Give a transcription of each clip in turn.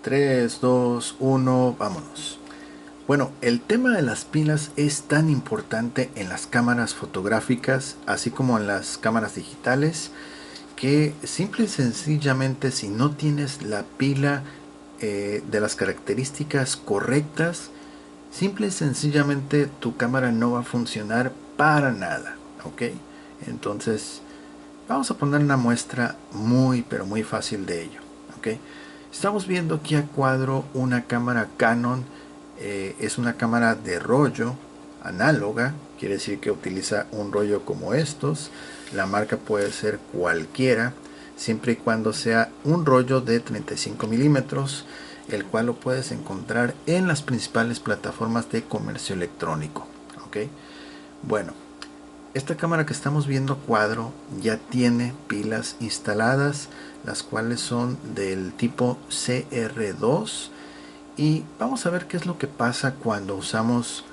3, 2, 1, vámonos. Bueno, el tema de las pilas es tan importante en las cámaras fotográficas, así como en las cámaras digitales, que simple y sencillamente si no tienes la pila de las características correctas, simple y sencillamente tu cámara no va a funcionar para nada, ¿ok? Entonces, vamos a poner una muestra muy, pero muy fácil de ello, ¿ok? Estamos viendo aquí a cuadro una cámara Canon, es una cámara de rollo análoga, quiere decir que utiliza un rollo como estos. La marca puede ser cualquiera, siempre y cuando sea un rollo de 35 milímetros, el cual lo puedes encontrar en las principales plataformas de comercio electrónico, ¿ok? Bueno, esta cámara que estamos viendo a cuadro ya tiene pilas instaladas, las cuales son del tipo CR2, y vamos a ver qué es lo que pasa cuando usamos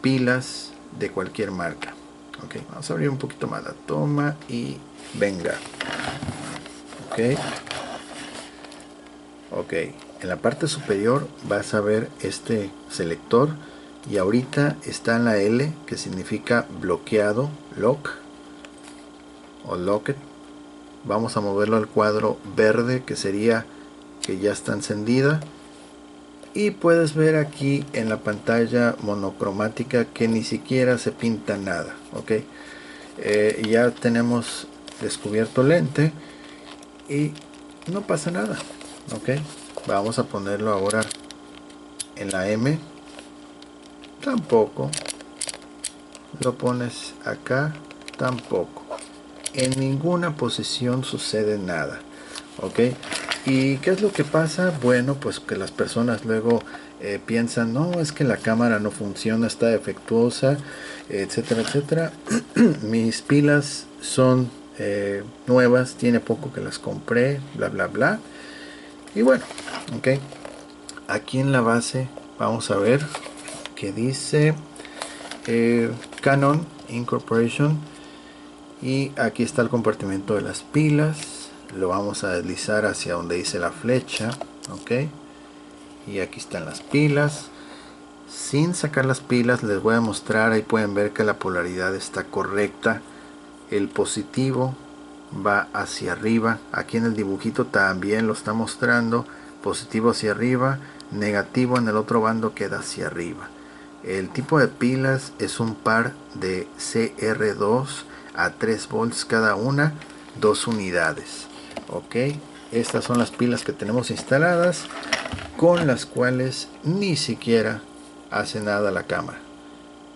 pilas de cualquier marca. Ok, vamos a abrir un poquito más la toma y venga. Ok, ok, en la parte superior vas a ver este selector y ahorita está en la L, que significa bloqueado, lock o locked. Vamos a moverlo al cuadro verde, que sería que ya está encendida, y puedes ver aquí en la pantalla monocromática que ni siquiera se pinta nada. Ok, ya tenemos descubierto lente y no pasa nada. Ok, vamos a ponerlo ahora en la M, tampoco. Lo pones acá, tampoco. En ninguna posición sucede nada. Ok, ¿y qué es lo que pasa? Bueno, pues que las personas luego piensan, no, es que la cámara no funciona, está defectuosa, etcétera, etcétera. Mis pilas son nuevas, tiene poco que las compré, bla, bla, bla. Y bueno, ok, aquí en la base vamos a ver que dice Canon Incorporation, y aquí está el compartimento de las pilas. Lo vamos a deslizar hacia donde dice la flecha, ok, y aquí están las pilas. Sin sacar las pilas les voy a mostrar, ahí pueden ver que la polaridad está correcta. El positivo va hacia arriba, aquí en el dibujito también lo está mostrando, positivo hacia arriba, negativo en el otro bando queda hacia arriba. El tipo de pilas es un par de CR2 a 3 volts cada una, 2 unidades. Ok, estas son las pilas que tenemos instaladas, con las cuales ni siquiera hace nada la cámara.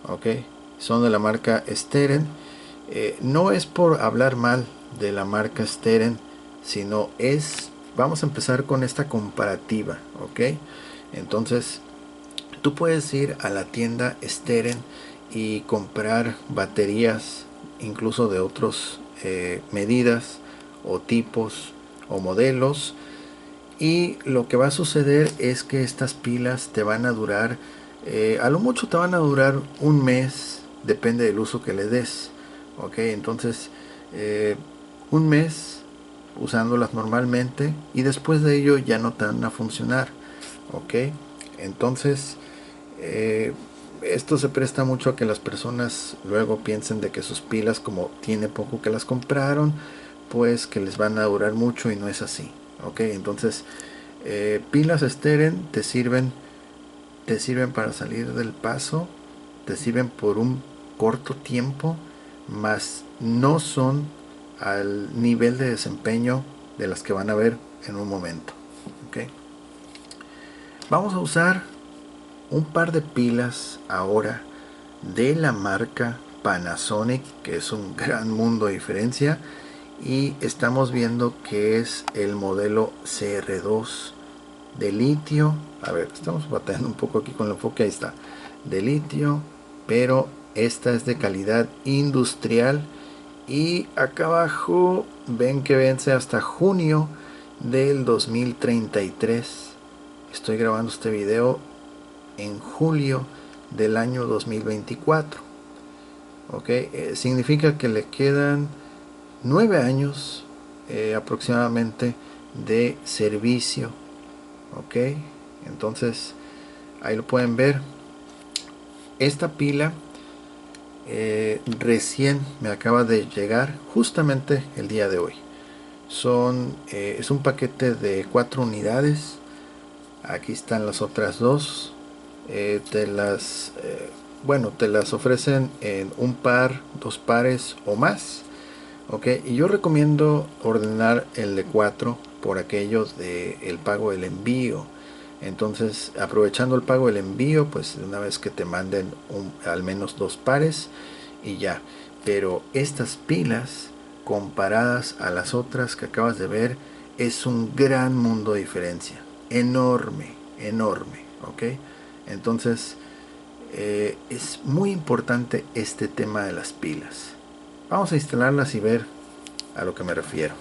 Ok, son de la marca Steren. No es por hablar mal de la marca Steren, sino vamos a empezar con esta comparativa. Ok, entonces tú puedes ir a la tienda Steren y comprar baterías, incluso de otras medidas o tipos o modelos, y lo que va a suceder es que estas pilas te van a durar, a lo mucho te van a durar un mes, depende del uso que le des. Ok, entonces un mes usándolas normalmente, y después de ello ya no te van a funcionar. Ok, entonces esto se presta mucho a que las personas luego piensen de que sus pilas, como tiene poco que las compraron, pues que les van a durar mucho, y no es así. Ok, entonces pilas Steren te sirven para salir del paso, te sirven por un corto tiempo, mas no son al nivel de desempeño de las que van a ver en un momento. Ok, vamos a usar un par de pilas ahora de la marca Panasonic, que es un gran mundo de diferencia, y estamos viendo que es el modelo CR2 de litio. A ver, estamos batallando un poco aquí con el enfoque, ahí está, de litio, pero esta es de calidad industrial, y acá abajo ven que vence hasta junio del 2033. Estoy grabando este video en julio del año 2024. Ok, significa que le quedan 9 años aproximadamente de servicio. ok. Entonces ahí lo pueden ver. Esta pila recién me acaba de llegar justamente el día de hoy. Es un paquete de 4 unidades. Aquí están las otras dos. Te las ofrecen en un par, 2 pares o más. Ok, y yo recomiendo ordenar el de 4 por aquello de el pago del envío. Entonces, aprovechando el pago del envío, pues una vez que te manden al menos 2 pares y ya. Pero estas pilas, comparadas a las otras que acabas de ver, es un gran mundo de diferencia. Enorme, enorme. Ok, entonces es muy importante este tema de las pilas. Vamos a instalarlas y ver a lo que me refiero.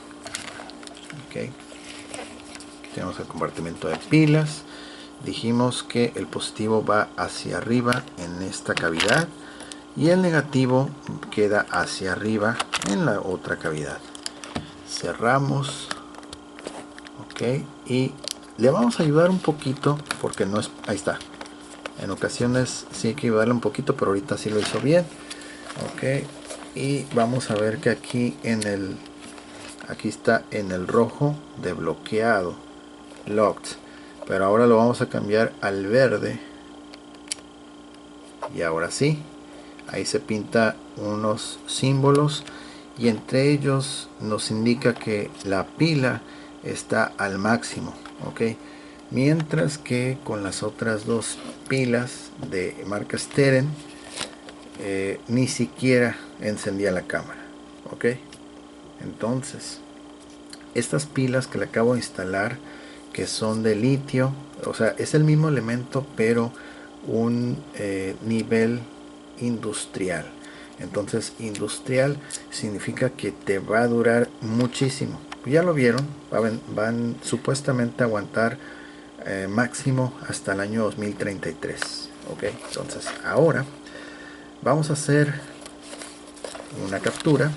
Ok, aquí tenemos el compartimento de pilas. Dijimos que el positivo va hacia arriba en esta cavidad y el negativo queda hacia arriba en la otra cavidad. Cerramos. Ok, y le vamos a ayudar un poquito porque no es... Ahí está. En ocasiones sí hay que ayudarle un poquito, pero ahorita sí lo hizo bien. Ok, y vamos a ver que aquí está en el rojo de bloqueado, locked, pero ahora lo vamos a cambiar al verde y ahora sí, ahí se pinta unos símbolos y entre ellos nos indica que la pila está al máximo. Ok, mientras que con las otras dos pilas de marca Steren ni siquiera encendía la cámara. Ok, entonces estas pilas que le acabo de instalar, que son de litio, o sea, es el mismo elemento pero un nivel industrial. Entonces industrial significa que te va a durar muchísimo. Ya lo vieron, van supuestamente a aguantar máximo hasta el año 2033. Ok, entonces ahora vamos a hacer una captura.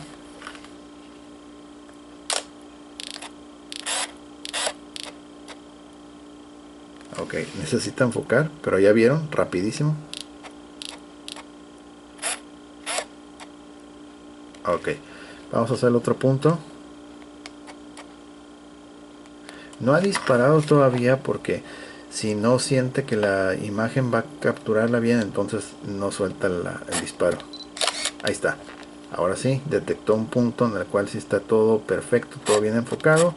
Ok, necesita enfocar, pero ya vieron, rapidísimo. Ok, vamos a hacer el otro punto. No ha disparado todavía porque si no siente que la imagen va a capturarla bien, entonces no suelta el disparo. Ahí está. Ahora sí, detectó un punto en el cual sí está todo perfecto, todo bien enfocado.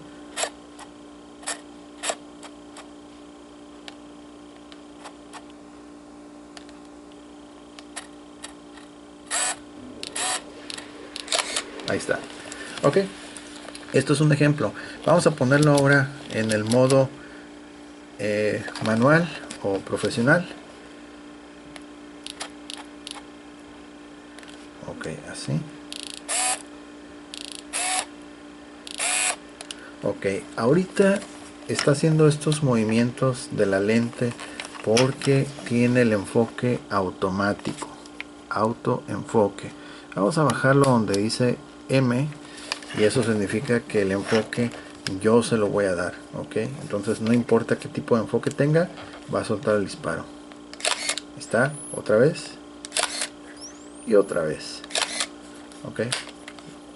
Ahí está. Ok, esto es un ejemplo. Vamos a ponerlo ahora en el modo manual o profesional. Ok, así. Ok, ahorita está haciendo estos movimientos de la lente porque tiene el enfoque automático, autoenfoque. Vamos a bajarlo donde dice M y eso significa que el enfoque yo se lo voy a dar. Ok, entonces no importa qué tipo de enfoque tenga, va a soltar el disparo. Ahí está, otra vez y otra vez. Ok,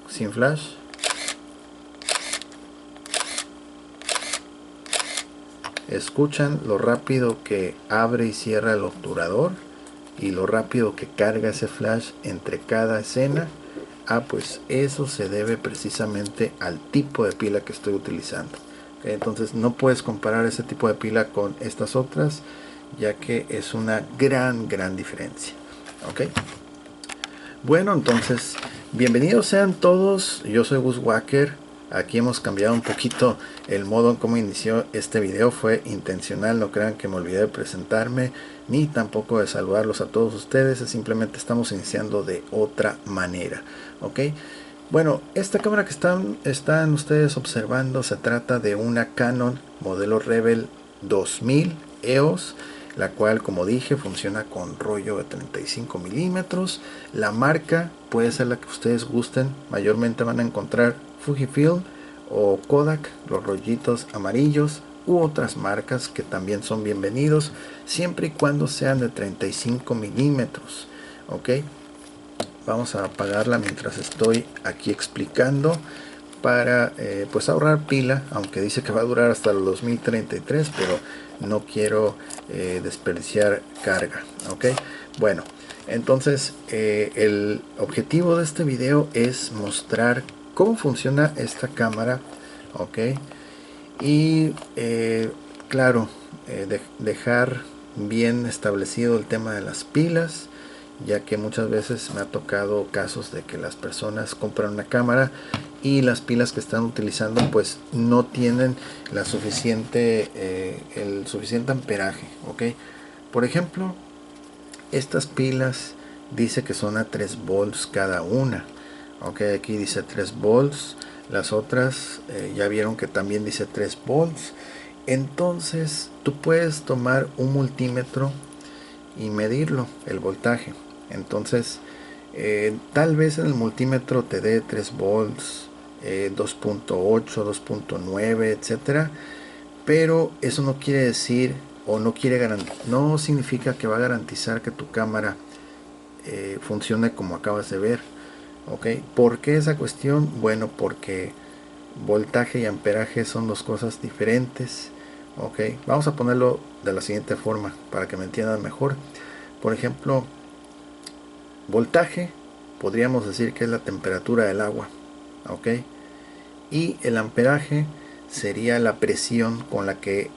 sin flash. Escuchan lo rápido que abre y cierra el obturador y lo rápido que carga ese flash entre cada escena. Pues eso se debe precisamente al tipo de pila que estoy utilizando. Entonces no puedes comparar ese tipo de pila con estas otras, ya que es una gran diferencia. Ok, bueno, entonces bienvenidos sean todos. Yo soy Gus Walker. Aquí hemos cambiado un poquito el modo en cómo inició este video. Fue intencional, no crean que me olvidé de presentarme ni tampoco de saludarlos a todos ustedes. Simplemente estamos iniciando de otra manera. Ok, bueno, esta cámara que están ustedes observando se trata de una Canon modelo Rebel 2000 EOS, la cual, como dije, funciona con rollo de 35 milímetros. La marca puede ser la que ustedes gusten. Mayormente van a encontrar Fujifilm o Kodak, los rollitos amarillos. u otras marcas que también son bienvenidos, siempre y cuando sean de 35 milímetros. Ok, vamos a apagarla mientras estoy aquí explicando para pues ahorrar pila, aunque dice que va a durar hasta el 2033, pero no quiero desperdiciar carga. Ok, bueno, entonces el objetivo de este video es mostrar cómo funciona esta cámara. Ok, y claro, dejar bien establecido el tema de las pilas, ya que muchas veces me ha tocado casos de que las personas compran una cámara y las pilas que están utilizando pues no tienen la suficiente el suficiente amperaje. Ok, por ejemplo, estas pilas dice que son a 3 volts cada una. Ok, aquí dice 3 volts, las otras ya vieron que también dice 3 volts. Entonces tú puedes tomar un multímetro y medirlo, el voltaje. Entonces tal vez en el multímetro te dé 3 volts, 2.8, 2.9, etcétera, pero eso no quiere decir o no significa que va a garantizar que tu cámara funcione como acabas de ver. Ok, ¿por qué esa cuestión? Bueno, porque voltaje y amperaje son dos cosas diferentes. Ok, vamos a ponerlo de la siguiente forma para que me entiendan mejor. Por ejemplo, voltaje podríamos decir que es la temperatura del agua. Ok, y el amperaje sería la presión con la que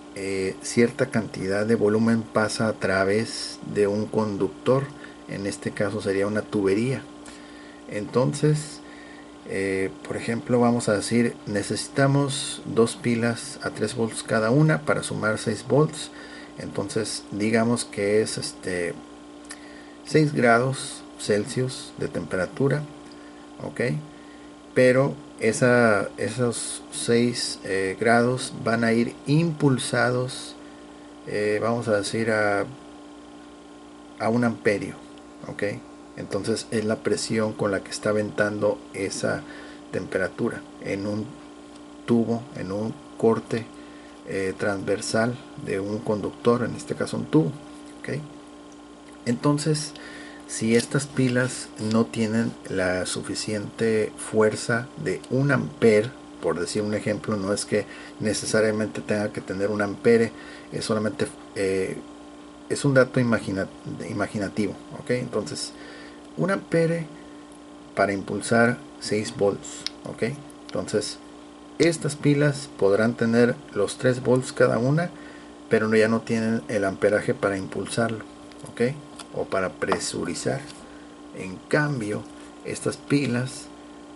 cierta cantidad de volumen pasa a través de un conductor. En este caso sería una tubería. Entonces por ejemplo, vamos a decir necesitamos dos pilas a 3 volts cada una para sumar 6 volts. Entonces digamos que es 6 grados Celsius de temperatura. Ok, pero esos 6 grados van a ir impulsados, vamos a decir a un amperio. Ok, entonces es la presión con la que está ventando esa temperatura en un tubo, en un corte transversal de un conductor, en este caso un tubo. ¿Okay? Entonces, si estas pilas no tienen la suficiente fuerza de 1 amper, por decir un ejemplo, no es que necesariamente tenga que tener 1 ampere, es solamente es un dato imaginativo. ¿Ok? Entonces 1 ampere para impulsar 6 volts. ¿Ok? Entonces estas pilas podrán tener los 3 volts cada una, pero ya no tienen el amperaje para impulsarlo. ¿Ok? O para presurizar. En cambio, estas pilas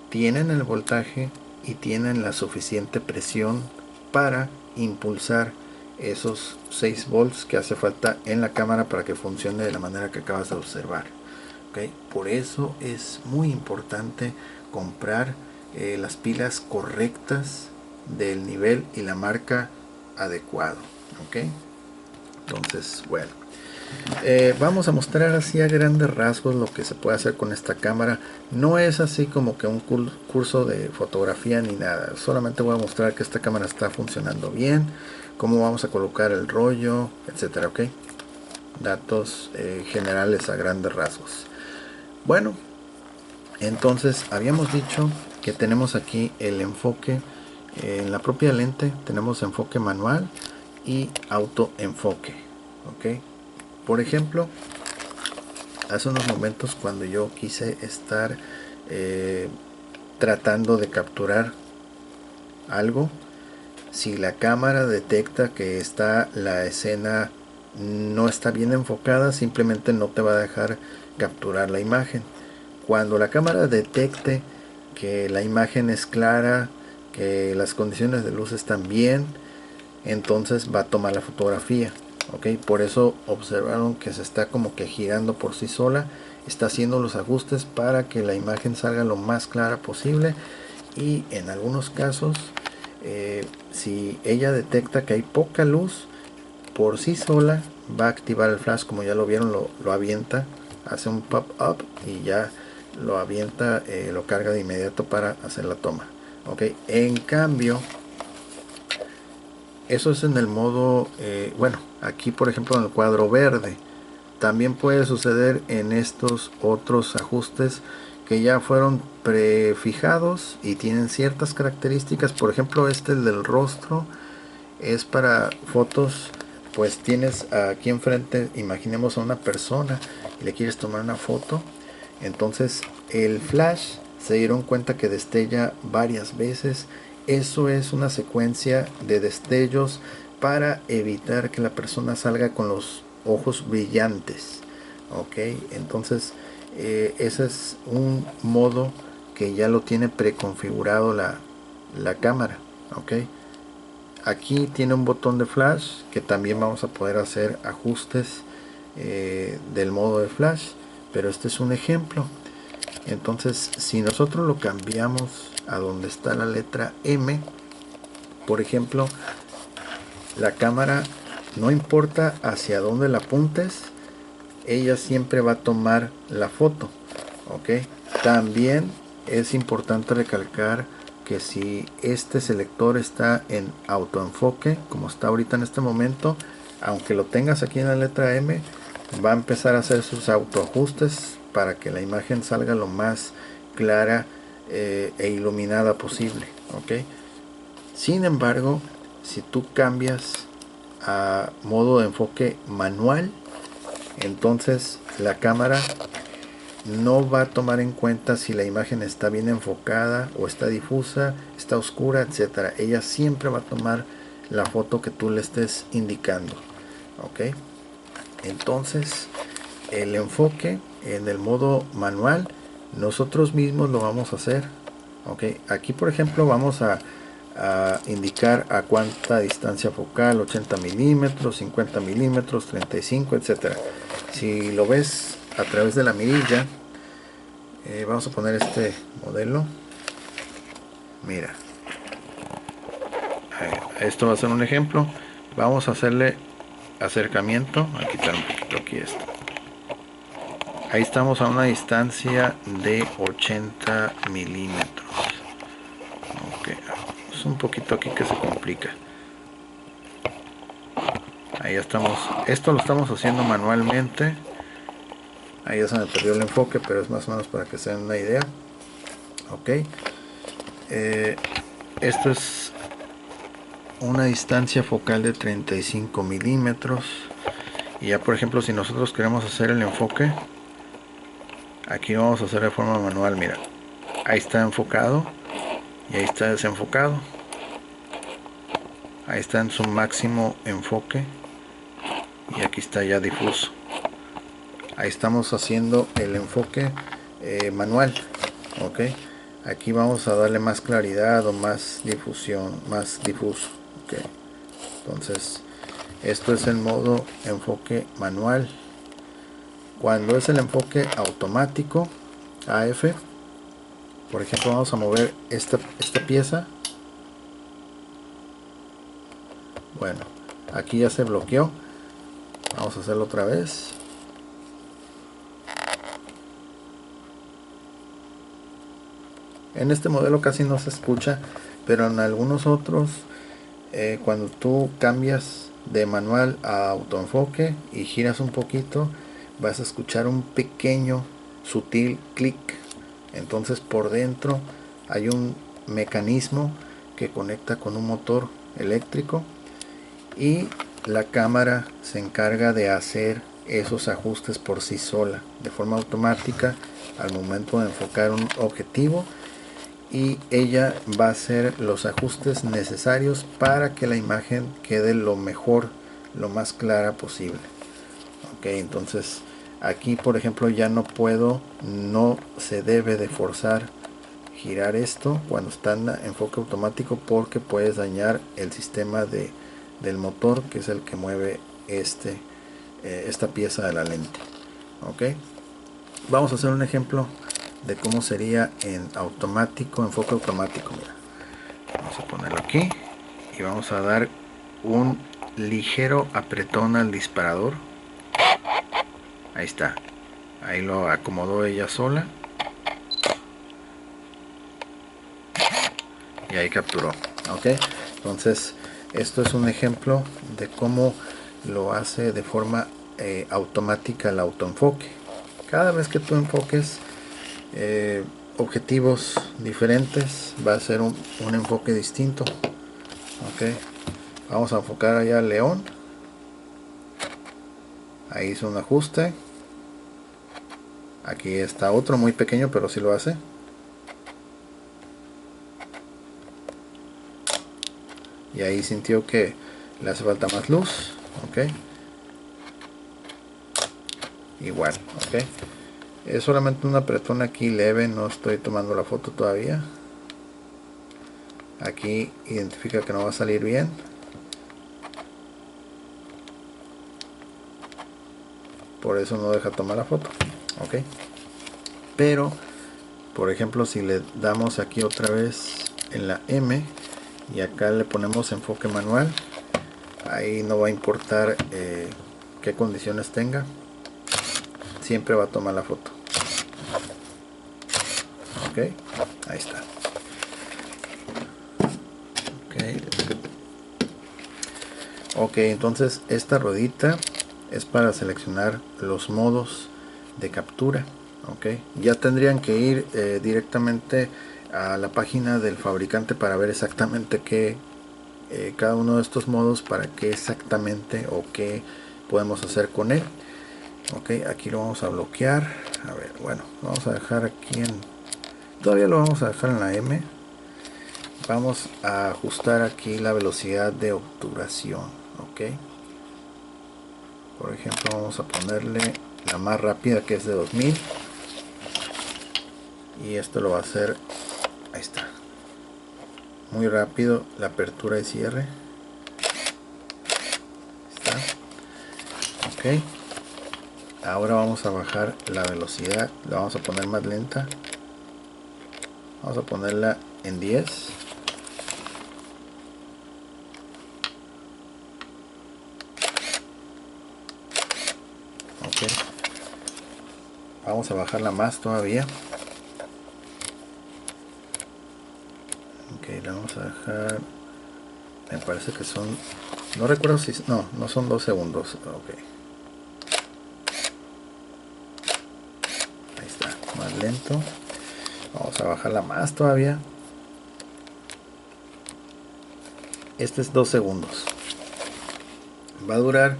tienen el voltaje y tienen la suficiente presión para impulsar esos 6 volts que hace falta en la cámara para que funcione de la manera que acabas de observar. ¿Okay? Por eso es muy importante comprar las pilas correctas del nivel y la marca adecuado. ¿Okay? Entonces, bueno, vamos a mostrar así a grandes rasgos lo que se puede hacer con esta cámara. No es así como que un curso de fotografía ni nada, solamente voy a mostrar que esta cámara está funcionando bien, cómo vamos a colocar el rollo, etcétera. ¿Ok? Datos generales a grandes rasgos. Bueno, entonces habíamos dicho que tenemos aquí el enfoque en la propia lente. Tenemos enfoque manual y autoenfoque. ¿Ok? Por ejemplo, hace unos momentos cuando yo quise estar tratando de capturar algo, si la cámara detecta que la escena no está bien enfocada, simplemente no te va a dejar capturar la imagen. Cuando la cámara detecte que la imagen es clara, que las condiciones de luz están bien, entonces va a tomar la fotografía. ¿Ok? Por eso observaron que se está como que girando por sí sola, está haciendo los ajustes para que la imagen salga lo más clara posible. Y en algunos casos si ella detecta que hay poca luz, por sí sola va a activar el flash, como ya lo vieron, lo avienta, hace un pop up y ya lo avienta, lo carga de inmediato para hacer la toma. ¿Ok? En cambio, Eso es en el modo, bueno, aquí por ejemplo en el cuadro verde. También puede suceder en estos otros ajustes que ya fueron prefijados y tienen ciertas características. Por ejemplo, este, el del rostro, es para fotos. Pues tienes aquí enfrente, imaginemos a una persona y le quieres tomar una foto. Entonces el flash, se dieron cuenta que destella varias veces. Eso es una secuencia de destellos para evitar que la persona salga con los ojos brillantes. Ok, entonces ese es un modo que ya lo tiene preconfigurado la cámara. Ok, aquí tiene un botón de flash que también vamos a poder hacer ajustes del modo de flash, pero este es un ejemplo. Entonces si nosotros lo cambiamos a donde está la letra M, por ejemplo, la cámara, no importa hacia dónde la apuntes, ella siempre va a tomar la foto. Ok, también es importante recalcar que si este selector está en autoenfoque, como está ahorita en este momento, aunque lo tengas aquí en la letra M, va a empezar a hacer sus autoajustes para que la imagen salga lo más clara e iluminada posible. Ok, sin embargo, si tú cambias a modo de enfoque manual, entonces la cámara no va a tomar en cuenta si la imagen está bien enfocada o está difusa, está oscura, etcétera. Ella siempre va a tomar la foto que tú le estés indicando. Ok, entonces el enfoque en el modo manual nosotros mismos lo vamos a hacer. Ok, aquí por ejemplo vamos a indicar a cuánta distancia focal: 80 milímetros, 50 milímetros, 35, etcétera. Si lo ves a través de la mirilla, vamos a poner este modelo. Mira, esto va a ser un ejemplo. Vamos a hacerle acercamiento, a quitar un poquito aquí esto. Ahí estamos a una distancia de 80 milímetros. Ok, es un poquito aquí que se complica. Ahí ya estamos. Esto lo estamos haciendo manualmente. Ahí ya se me perdió el enfoque, pero es más o menos para que se den una idea. Ok, esto es una distancia focal de 35 milímetros. Y ya por ejemplo, si nosotros queremos hacer el enfoque, aquí vamos a hacer de forma manual. Mira, ahí está enfocado y ahí está desenfocado. Ahí está en su máximo enfoque y aquí está ya difuso. Ahí estamos haciendo el enfoque manual. Ok, aquí vamos a darle más claridad o más difusión, más difuso. Okay. Entonces esto es el modo enfoque manual. Cuando es el enfoque automático, AF, por ejemplo, vamos a mover esta pieza. Bueno, aquí ya se bloqueó. Vamos a hacerlo otra vez. En este modelo casi no se escucha, pero en algunos otros, cuando tú cambias de manual a autoenfoque y giras un poquito, vas a escuchar un pequeño sutil clic. Entonces por dentro hay un mecanismo que conecta con un motor eléctrico y la cámara se encarga de hacer esos ajustes por sí sola de forma automática al momento de enfocar un objetivo, y ella va a hacer los ajustes necesarios para que la imagen quede lo mejor, lo más clara posible. Ok, entonces aquí por ejemplo ya no puedo, no se debe de forzar girar esto cuando está en enfoque automático, porque puedes dañar el sistema del motor, que es el que mueve esta pieza de la lente. Ok, vamos a hacer un ejemplo de cómo sería en automático, enfoque automático. Mira, vamos a ponerlo aquí y vamos a dar un ligero apretón al disparador. Ahí está, ahí lo acomodó ella sola y ahí capturó. Ok, entonces Esto es un ejemplo de cómo lo hace de forma automática el autoenfoque. Cada vez que tú enfoques objetivos diferentes, va a ser un enfoque distinto. Ok, vamos a enfocar allá al león. Ahí hizo un ajuste. Aquí está otro muy pequeño, pero sí lo hace. Y ahí sintió que le hace falta más luz. Ok, igual. Ok, es solamente un apretón aquí leve, no estoy tomando la foto todavía. Aquí identifica que no va a salir bien. Por eso no deja tomar la foto. Ok, pero por ejemplo, si le damos aquí otra vez en la M y acá le ponemos enfoque manual, ahí no va a importar qué condiciones tenga, siempre va a tomar la foto. Ok, ahí está. Ok, entonces esta ruedita es para seleccionar los modos de captura. Ok, ya tendrían que ir directamente a la página del fabricante para ver exactamente qué cada uno de estos modos, para qué exactamente o qué podemos hacer con él. Ok, aquí lo vamos a bloquear. A ver, bueno, vamos a dejar aquí en, todavía lo vamos a dejar en la M. Vamos a ajustar aquí la velocidad de obturación. Ok, por ejemplo vamos a ponerle la más rápida, que es de 2000, y esto lo va a hacer, ahí está, muy rápido la apertura y cierre. Está. Ok, ahora vamos a bajar la velocidad, la vamos a poner más lenta, vamos a ponerla en 10. Ok, vamos a bajarla más todavía. Ok, la vamos a dejar, me parece que son, no recuerdo si, no son 2 segundos. Ok, ahí está, más lento. Vamos a bajarla más todavía. Este es 2 segundos. Va a durar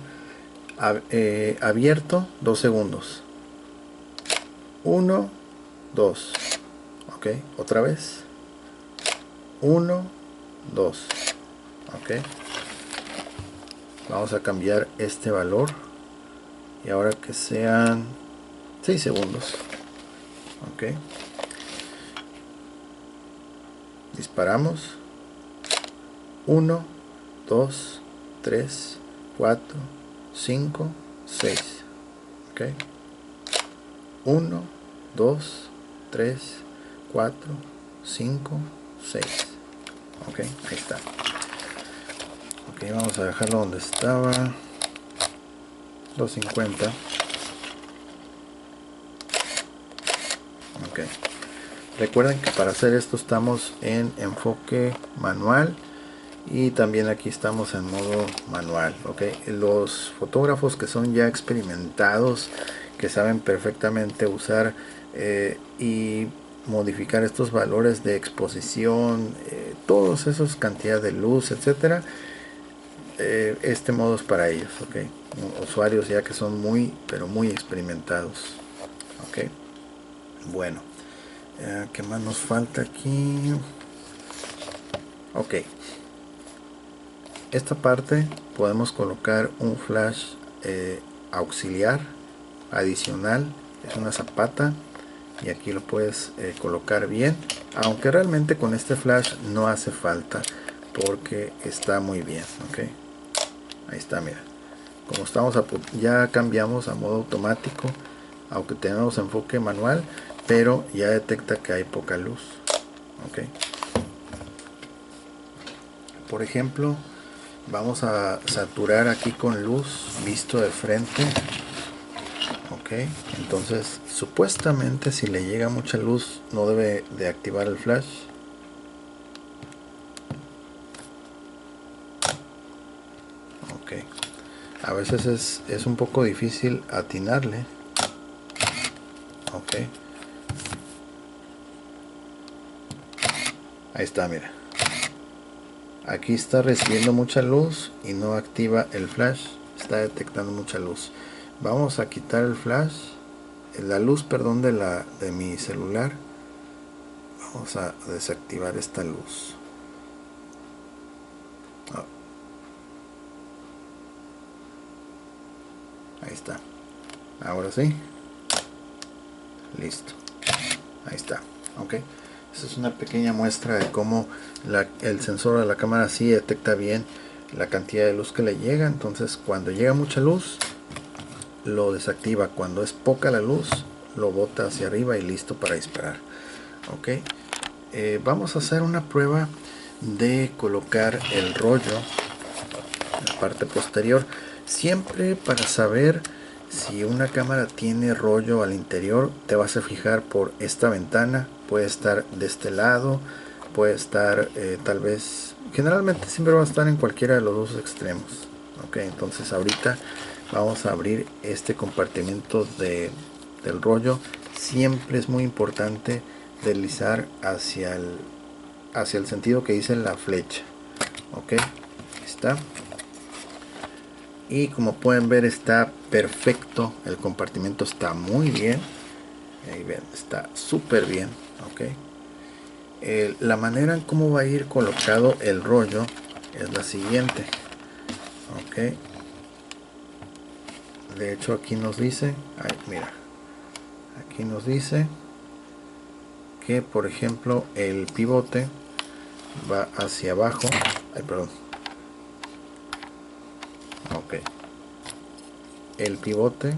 abierto 2 segundos. 1, 2. Ok, otra vez. 1, 2. Ok, vamos a cambiar este valor y ahora que sean 6 segundos. Ok, disparamos. 1, 2, 3, 4, 5, 6. Ok, 1, 2, 3, 4, 5, 6. Ok, ahí está. Ok, vamos a dejarlo donde estaba, 250. Ok, recuerden que para hacer esto estamos en enfoque manual y también aquí estamos en modo manual. Ok, los fotógrafos que son ya experimentados, que saben perfectamente usar y modificar estos valores de exposición, todos esos cantidades de luz, etcétera, este modo es para ellos. Ok, usuarios ya que son muy pero muy experimentados. Ok, bueno, ¿qué más nos falta aquí? Ok, esta parte podemos colocar un flash auxiliar adicional, es una zapata, y aquí lo puedes colocar bien, aunque realmente con este flash no hace falta porque está muy bien. Ok, ahí está, mira, como estamos ya cambiamos a modo automático, aunque tenemos enfoque manual, pero ya detecta que hay poca luz. Ok, por ejemplo, vamos a saturar aquí con luz visto de frente. Ok, entonces supuestamente si le llega mucha luz no debe de activar el flash. A veces es un poco difícil atinarle. Ok, ahí está, mira. Aquí está recibiendo mucha luz y no activa el flash. Está detectando mucha luz. Vamos a quitar el flash, la luz, perdón, de mi celular. Vamos a desactivar esta luz. Ahí está. Ahora sí. Listo. Ahí está. Ok. Esta es una pequeña muestra de cómo el sensor de la cámara sí detecta bien la cantidad de luz que le llega. Entonces, cuando llega mucha luz, lo desactiva. Cuando es poca la luz, lo bota hacia arriba y listo para disparar. Ok. Vamos a hacer una prueba de colocar el rollo en la parte posterior. Siempre para saber si una cámara tiene rollo al interior, te vas a fijar por esta ventana. Puede estar de este lado, puede estar tal vez, generalmente siempre va a estar en cualquiera de los dos extremos. Ok, entonces ahorita vamos a abrir este compartimento del rollo. Siempre es muy importante deslizar hacia el sentido que dice la flecha. Ok, está. Y como pueden ver, está perfecto. El compartimento está muy bien. Ahí ven, está súper bien. Ok, la manera en cómo va a ir colocado el rollo es la siguiente. Ok, de hecho aquí nos dice, ay, mira, aquí nos dice que, por ejemplo, el pivote va hacia abajo. Ay, perdón. Ok, el pivote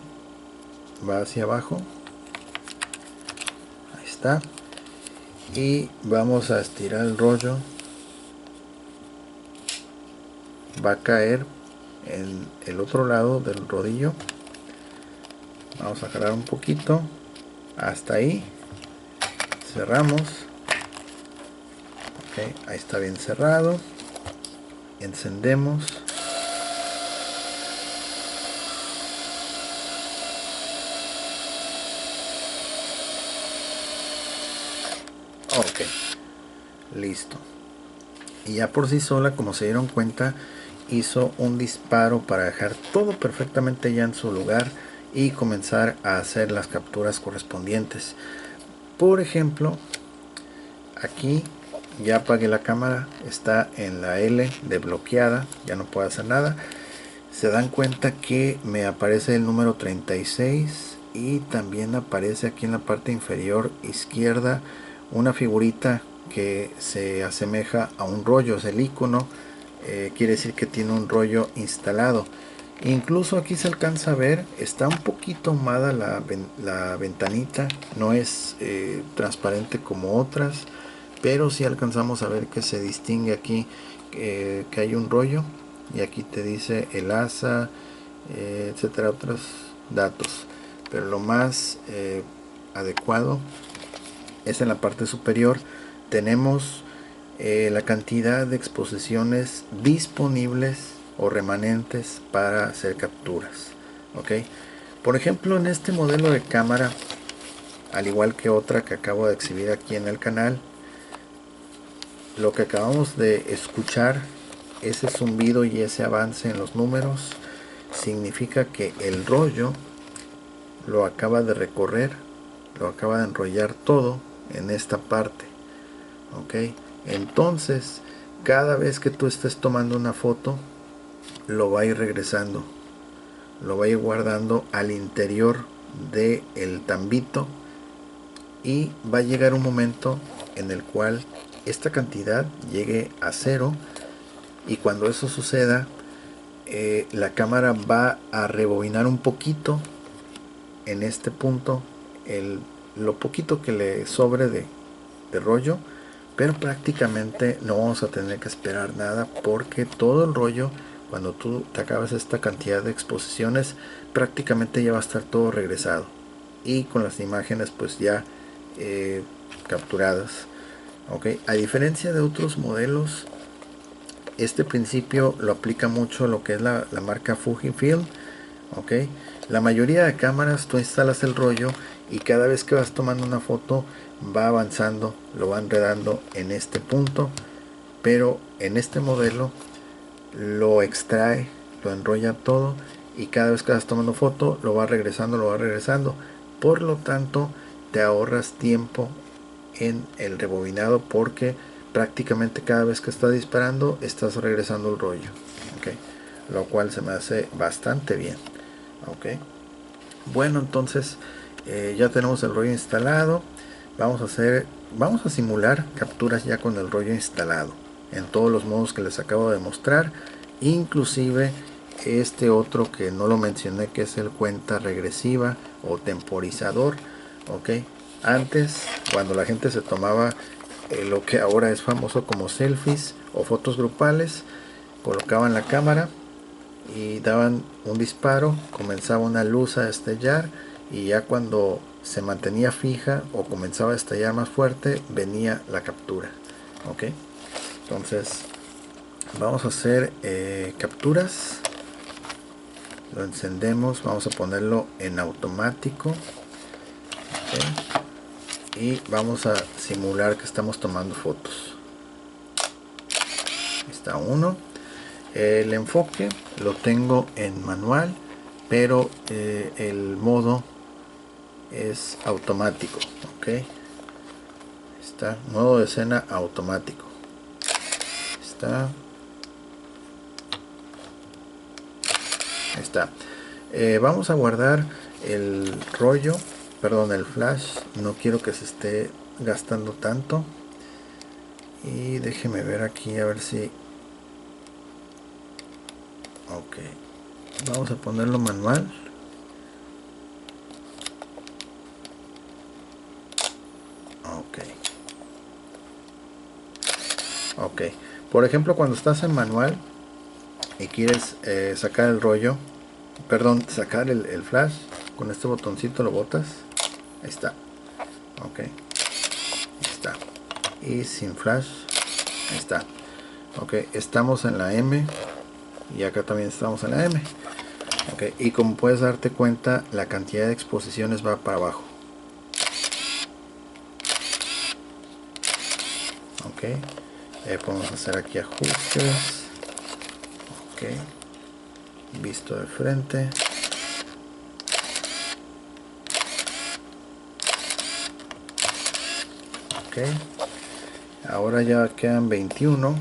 va hacia abajo. Ahí está. Y vamos a estirar el rollo. Va a caer en el otro lado del rodillo. Vamos a jalar un poquito hasta ahí. Cerramos. Ok, ahí está bien cerrado. Encendemos. Ok, listo. Y ya por sí sola, como se dieron cuenta, hizo un disparo para dejar todo perfectamente ya en su lugar y comenzar a hacer las capturas correspondientes. Por ejemplo, aquí ya apagué la cámara, está en la L de bloqueada, ya no puedo hacer nada. Se dan cuenta que me aparece el número 36 y también aparece aquí en la parte inferior izquierda una figurita que se asemeja a un rollo, es el icono. Quiere decir que tiene un rollo instalado. Incluso aquí se alcanza a ver, está un poquito ahumada la ventanita, no es transparente como otras, pero sí alcanzamos a ver que se distingue aquí que hay un rollo, y aquí te dice el asa, etcétera, otros datos. Pero lo más adecuado es en la parte superior. Tenemos la cantidad de exposiciones disponibles o remanentes para hacer capturas. Ok, por ejemplo, en este modelo de cámara, al igual que otra que acabo de exhibir aquí en el canal, lo que acabamos de escuchar, ese zumbido y ese avance en los números, significa que el rollo lo acaba de recorrer, lo acaba de enrollar todo en esta parte. Ok, entonces cada vez que tú estés tomando una foto, lo va a ir regresando, lo va a ir guardando al interior del tambito, y va a llegar un momento en el cual esta cantidad llegue a cero, y cuando eso suceda, la cámara va a rebobinar un poquito en este punto lo poquito que le sobre de rollo, pero prácticamente no vamos a tener que esperar nada, porque todo el rollo, cuando tú te acabas esta cantidad de exposiciones, prácticamente ya va a estar todo regresado y con las imágenes pues ya capturadas. Ok, a diferencia de otros modelos este principio lo aplica mucho lo que es la marca Fujifilm. Ok, la mayoría de cámaras tú instalas el rollo y cada vez que vas tomando una foto va avanzando, lo va enredando en este punto, pero en este modelo lo extrae, lo enrolla todo y cada vez que vas tomando foto lo va regresando, lo va regresando. Por lo tanto, te ahorras tiempo en el rebobinado porque prácticamente cada vez que estás disparando estás regresando el rollo. Okay, lo cual se me hace bastante bien. Ok, bueno, entonces ya tenemos el rollo instalado. Vamos a simular capturas ya con el rollo instalado en todos los modos que les acabo de mostrar, inclusive este otro que no lo mencioné, que es el cuenta regresiva o temporizador. Ok, antes, cuando la gente se tomaba lo que ahora es famoso como selfies o fotos grupales, colocaban la cámara y daban un disparo, comenzaba una luz a destellar y ya cuando se mantenía fija o comenzaba a estallar más fuerte venía la captura. Ok, entonces vamos a hacer capturas. Lo encendemos, vamos a ponerlo en automático. Okay, y vamos a simular que estamos tomando fotos. Está uno. El enfoque lo tengo en manual, pero el modo es automático. Ok, está modo de escena automático. Está, está. Vamos a guardar el rollo, perdón, el flash. No quiero que se esté gastando tanto. Y déjeme ver aquí a ver si. Ok, vamos a ponerlo manual. Ok. Ok, por ejemplo, cuando estás en manual y quieres sacar el rollo, perdón, sacar el flash, con este botoncito lo botas. Ahí está. Ok, ahí está. Y sin flash, ahí está. Ok, estamos en la M y acá también estamos en la M. Ok, y como puedes darte cuenta, la cantidad de exposiciones va para abajo. Ok, podemos hacer aquí ajustes. Ok, visto de frente. Ok, ahora ya quedan 21,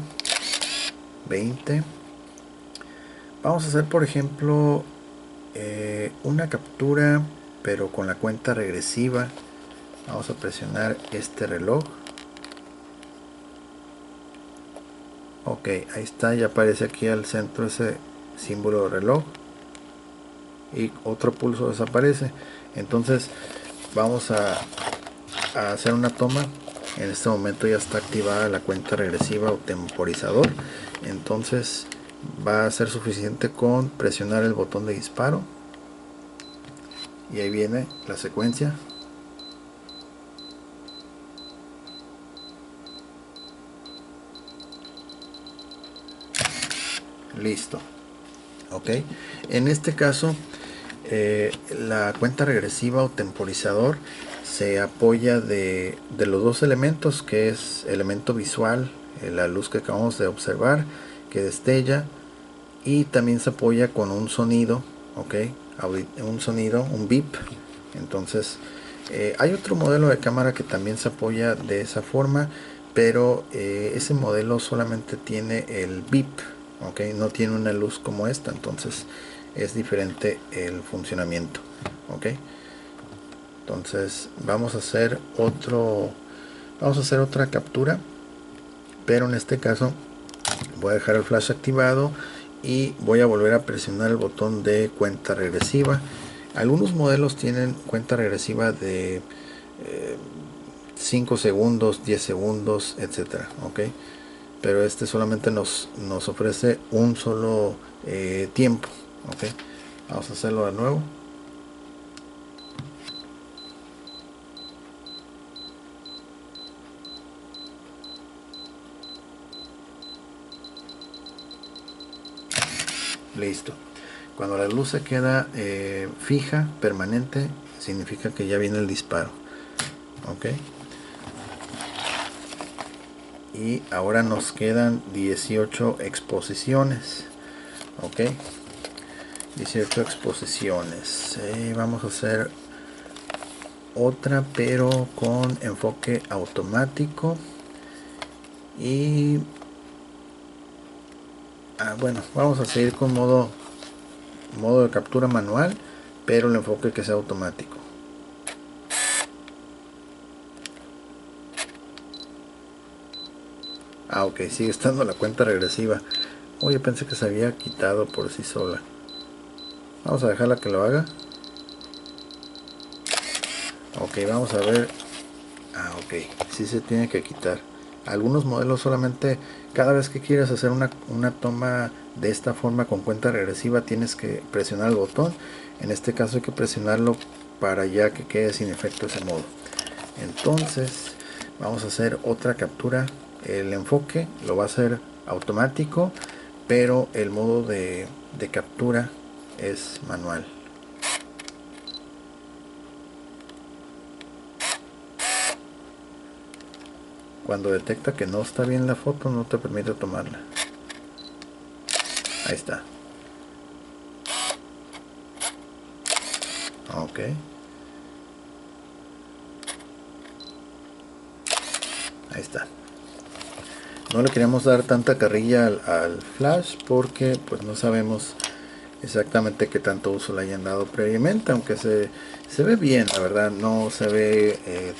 20. Vamos a hacer, por ejemplo, una captura, pero con la cuenta regresiva. Vamos a presionar este reloj. Ok, ahí está, ya aparece aquí al centro ese símbolo de reloj y otro pulso desaparece. Entonces vamos a hacer una toma. En este momento ya está activada la cuenta regresiva o temporizador, entonces va a ser suficiente con presionar el botón de disparo y ahí viene la secuencia. Listo. Ok, en este caso la cuenta regresiva o temporizador se apoya de los dos elementos, que es elemento visual, la luz que acabamos de observar que destella, y también se apoya con un sonido. Ok, un sonido, un beep. Entonces hay otro modelo de cámara que también se apoya de esa forma, pero ese modelo solamente tiene el beep. Ok, no tiene una luz como esta, entonces es diferente el funcionamiento. Ok, entonces vamos a hacer otra captura, pero en este caso voy a dejar el flash activado y voy a volver a presionar el botón de cuenta regresiva. Algunos modelos tienen cuenta regresiva de 5 segundos, 10 segundos, etcétera. Ok, pero este solamente nos ofrece un solo tiempo. Ok, vamos a hacerlo de nuevo. Listo. Cuando la luz se queda fija, permanente, significa que ya viene el disparo. Ok. Y ahora nos quedan 18 exposiciones. Ok. 18 exposiciones. Vamos a hacer otra, pero con enfoque automático. Y bueno, vamos a seguir con modo de captura manual, pero el enfoque que sea automático. Ok, sigue estando la cuenta regresiva. Oye, pensé que se había quitado por sí sola. Vamos a dejarla que lo haga. Ok, vamos a ver. Ok, sí se tiene que quitar. Algunos modelos solamente cada vez que quieras hacer una toma de esta forma con cuenta regresiva tienes que presionar el botón. En este caso hay que presionarlo para ya que quede sin efecto ese modo. Entonces vamos a hacer otra captura. El enfoque lo va a hacer automático, pero el modo de captura es manual. Cuando detecta que no está bien la foto, no te permite tomarla. Ahí está. Ok. Ahí está. No le queremos dar tanta carrilla al flash porque pues no sabemos exactamente qué tanto uso le hayan dado previamente, aunque se ve bien, la verdad. No se ve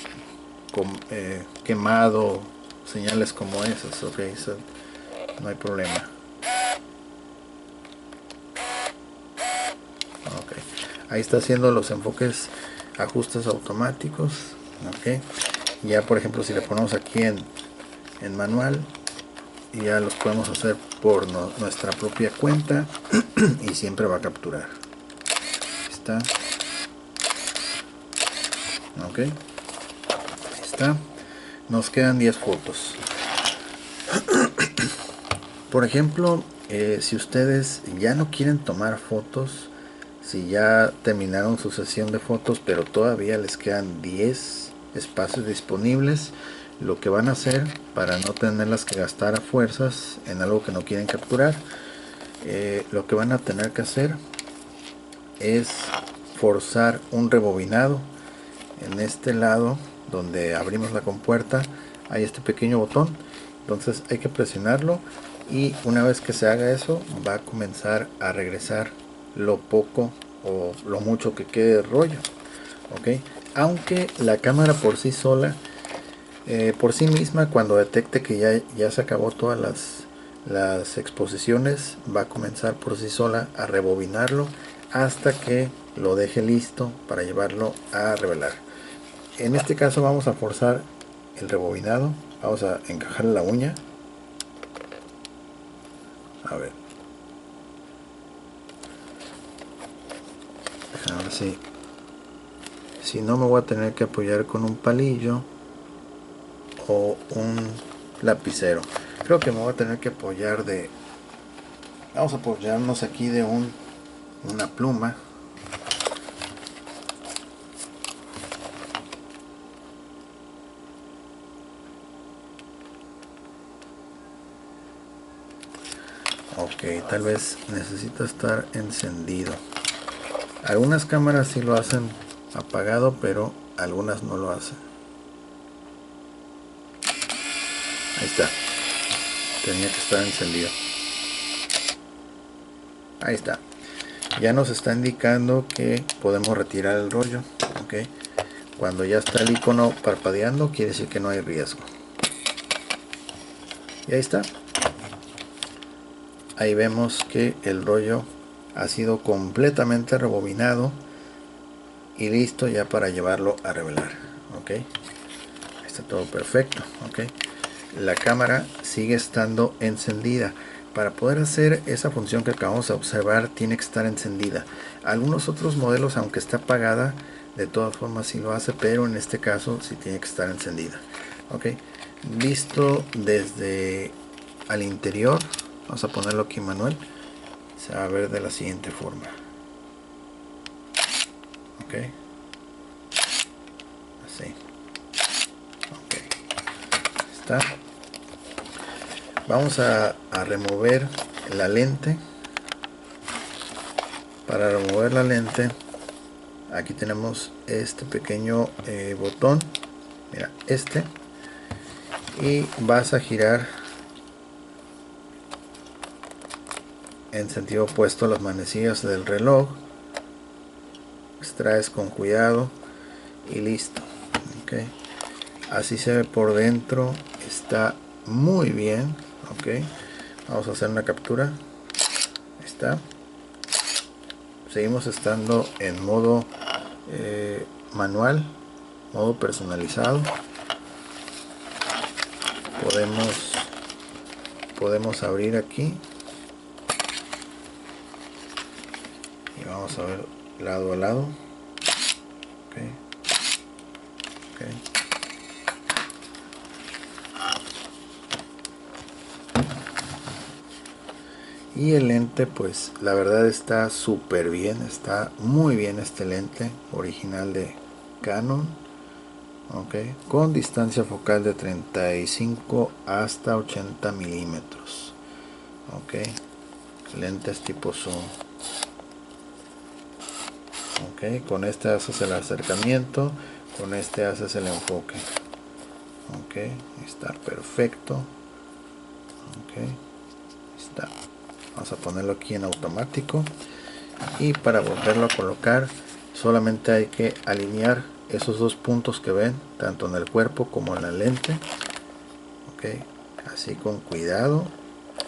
quemado, señales como esas. Ok, no hay problema. Ok, ahí está haciendo los enfoques, ajustes automáticos. Ok, ya por ejemplo si le ponemos aquí en manual, y ya los podemos hacer por nuestra propia cuenta y siempre va a capturar. Ahí está. Ok, ahí está. Nos quedan 10 fotos. Por ejemplo, si ustedes ya no quieren tomar fotos, si ya terminaron su sesión de fotos pero todavía les quedan 10 espacios disponibles, lo que van a hacer para no tenerlas que gastar a fuerzas en algo que no quieren capturar, lo que van a tener que hacer es forzar un rebobinado. En este lado donde abrimos la compuerta hay este pequeño botón, entonces hay que presionarlo y una vez que se haga eso va a comenzar a regresar lo poco o lo mucho que quede de rollo. Ok, aunque la cámara por sí sola, por sí misma, cuando detecte que ya se acabó todas las exposiciones, va a comenzar por sí sola a rebobinarlo hasta que lo deje listo para llevarlo a revelar. En este caso vamos a forzar el rebobinado, vamos a encajar la uña. A ver, a ver si no me voy a tener que apoyar con un palillo o un lapicero. Creo que me voy a tener que apoyar vamos a apoyarnos aquí de una pluma. Ok, tal vez necesita estar encendido. Algunas cámaras sí lo hacen apagado, pero algunas no lo hacen. Ahí está. Tenía que estar encendido. Ahí está. Ya nos está indicando que podemos retirar el rollo. Ok. Cuando ya está el icono parpadeando, quiere decir que no hay riesgo. Y ahí está. Ahí vemos que el rollo ha sido completamente rebobinado y listo ya para llevarlo a revelar. Ok. Está todo perfecto. Ok. La cámara sigue estando encendida. Para poder hacer esa función que acabamos de observar, tiene que estar encendida. Algunos otros modelos, aunque está apagada, de todas formas sí lo hace, pero en este caso sí tiene que estar encendida. Ok, listo desde al interior. Vamos a ponerlo aquí manual. se va a ver de la siguiente forma. Ok, así. Ok, está. Vamos a remover la lente. Para remover la lente, aquí tenemos este pequeño botón, mira, y vas a girar en sentido opuesto las manecillas del reloj, extraes con cuidado y listo. Okay. Así se ve por dentro, está muy bien. Ok, vamos a hacer una captura. Ahí está. Seguimos estando en modo manual, modo personalizado. Podemos abrir aquí y vamos a ver lado a lado. Okay. Okay. Y el lente, pues la verdad está súper bien, está muy bien este lente original de Canon. Okay. Con distancia focal de 35 hasta 80 milímetros. Okay. Lentes tipo zoom. Okay. Con este haces el acercamiento, con este haces el enfoque. Okay. Está perfecto. Okay. Está. Vamos a ponerlo aquí en automático, y para volverlo a colocar solamente hay que alinear esos dos puntos que ven, tanto en el cuerpo como en la lente. Okay. Así con cuidado,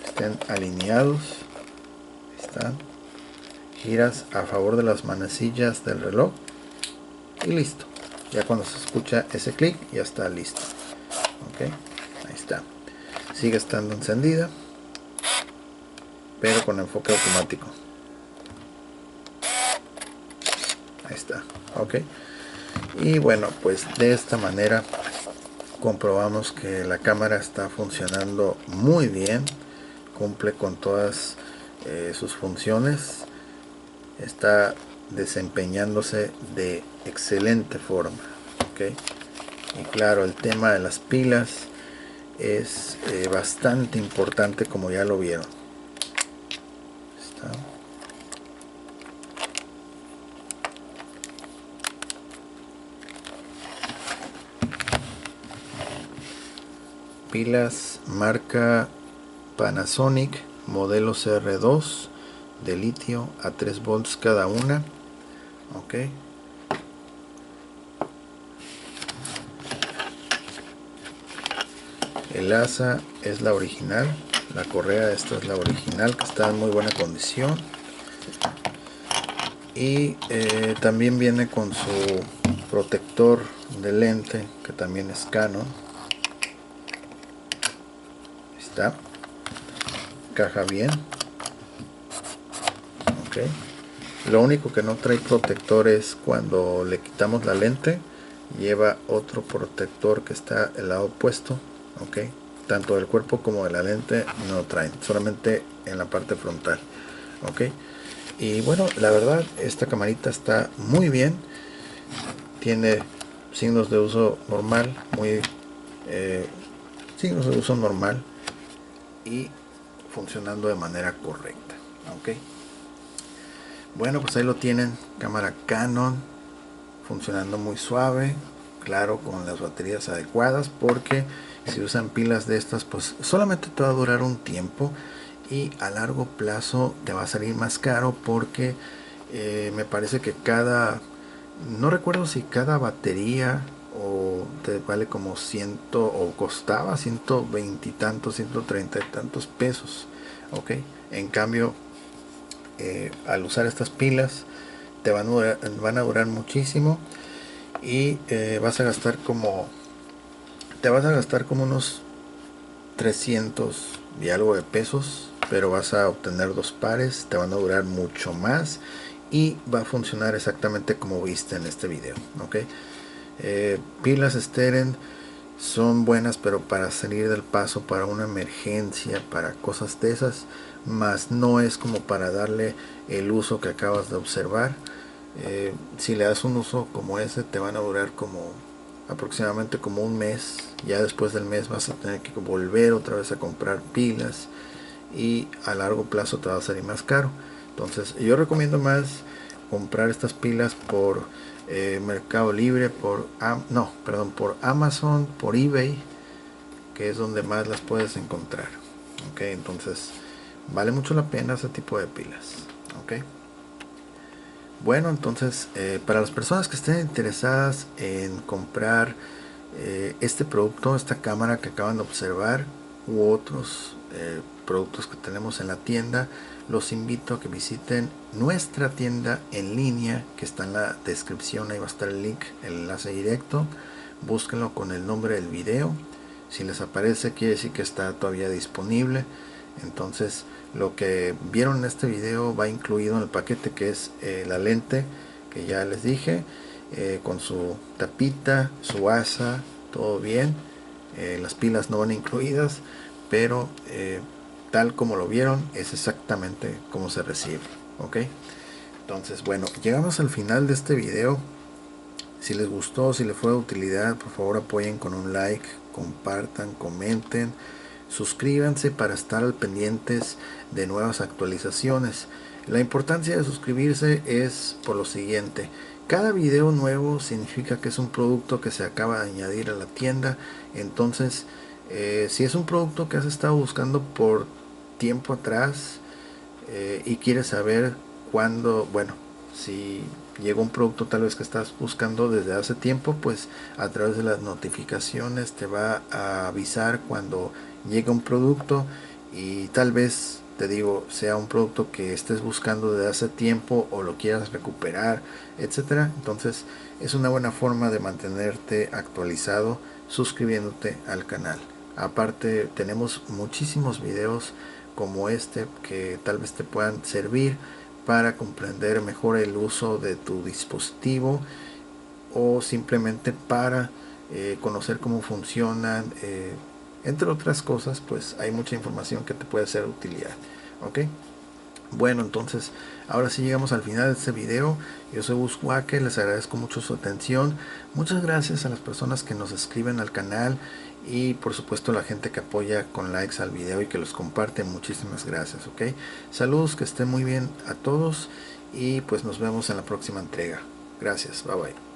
estén alineados. Están. Giras a favor de las manecillas del reloj y listo. Ya cuando se escucha ese clic ya está listo. Okay. Ahí está. Sigue estando encendida, pero con enfoque automático. Ahí está. Ok. Y bueno, pues de esta manera comprobamos que la cámara está funcionando muy bien, cumple con todas sus funciones, está desempeñándose de excelente forma. Okay. Y claro, el tema de las pilas es bastante importante, como ya lo vieron. Está. Pilas marca Panasonic, modelo CR2 de litio a 3 volts cada una. Ok. El asa es la original, la correa esta es la original, que está en muy buena condición. Y también viene con su protector de lente, que también es Canon. Está. Caja bien. Ok. Lo único que no trae protector es cuando le quitamos la lente, lleva otro protector que está el lado opuesto. Ok. Tanto del cuerpo como de la lente no traen, solamente en la parte frontal. Ok. Y bueno, la verdad esta camarita está muy bien, tiene signos de uso normal, signos de uso normal, y funcionando de manera correcta. Ok. Bueno, pues ahí lo tienen, cámara Canon, funcionando muy suave, claro, con las baterías adecuadas, porque si usan pilas de estas, pues solamente te va a durar un tiempo, y a largo plazo te va a salir más caro, porque me parece que no recuerdo si cada batería o te vale como 100, o costaba 120 y tantos, 130 y tantos pesos. Ok. En cambio, al usar estas pilas te van a durar muchísimo, y te vas a gastar como unos 300 y algo de pesos, pero vas a obtener dos pares, te van a durar mucho más y va a funcionar exactamente como viste en este video. Ok. Pilas Steren son buenas, pero para salir del paso, para una emergencia, para cosas de esas, más no es como para darle el uso que acabas de observar. Si le das un uso como ese, te van a durar como aproximadamente como un mes. Ya después del mes vas a tener que volver otra vez a comprar pilas y a largo plazo te va a salir más caro. Entonces yo recomiendo más comprar estas pilas por Mercado Libre, por por Amazon, por eBay, que es donde más las puedes encontrar. Ok, entonces vale mucho la pena ese tipo de pilas. Ok, bueno, entonces para las personas que estén interesadas en comprar este producto, esta cámara que acaban de observar, u otros productos que tenemos en la tienda, los invito a que visiten nuestra tienda en línea, que está en la descripción. Ahí va a estar el link, el enlace directo. Búsquenlo con el nombre del video. Si les aparece, quiere decir que está todavía disponible. Entonces lo que vieron en este video va incluido en el paquete, que es la lente que ya les dije, con su tapita, su asa, todo bien. Las pilas no van incluidas, pero tal como lo vieron es exactamente como se recibe. Ok, entonces bueno, llegamos al final de este video. Si les gustó, si les fue de utilidad, por favor apoyen con un like, compartan, comenten, suscríbanse para estar al pendientes de nuevas actualizaciones. La importancia de suscribirse es por lo siguiente: cada video nuevo significa que es un producto que se acaba de añadir a la tienda. Entonces si es un producto que has estado buscando por tiempo atrás, y quieres saber cuándo, bueno, si llegó un producto tal vez que estás buscando desde hace tiempo, pues a través de las notificaciones te va a avisar cuando llega un producto. Y tal vez, te digo, sea un producto que estés buscando desde hace tiempo o lo quieras recuperar, etcétera. Entonces es una buena forma de mantenerte actualizado suscribiéndote al canal. Aparte tenemos muchísimos videos como este que tal vez te puedan servir para comprender mejor el uso de tu dispositivo, o simplemente para conocer cómo funcionan, entre otras cosas. Pues hay mucha información que te puede ser de utilidad. Ok, bueno, entonces ahora sí llegamos al final de este video. Yo soy Buswaque, les agradezco mucho su atención. Muchas gracias a las personas que nos escriben al canal, y por supuesto la gente que apoya con likes al video y que los comparte. Muchísimas gracias. Ok, saludos, que estén muy bien a todos, y pues nos vemos en la próxima entrega. Gracias, bye bye.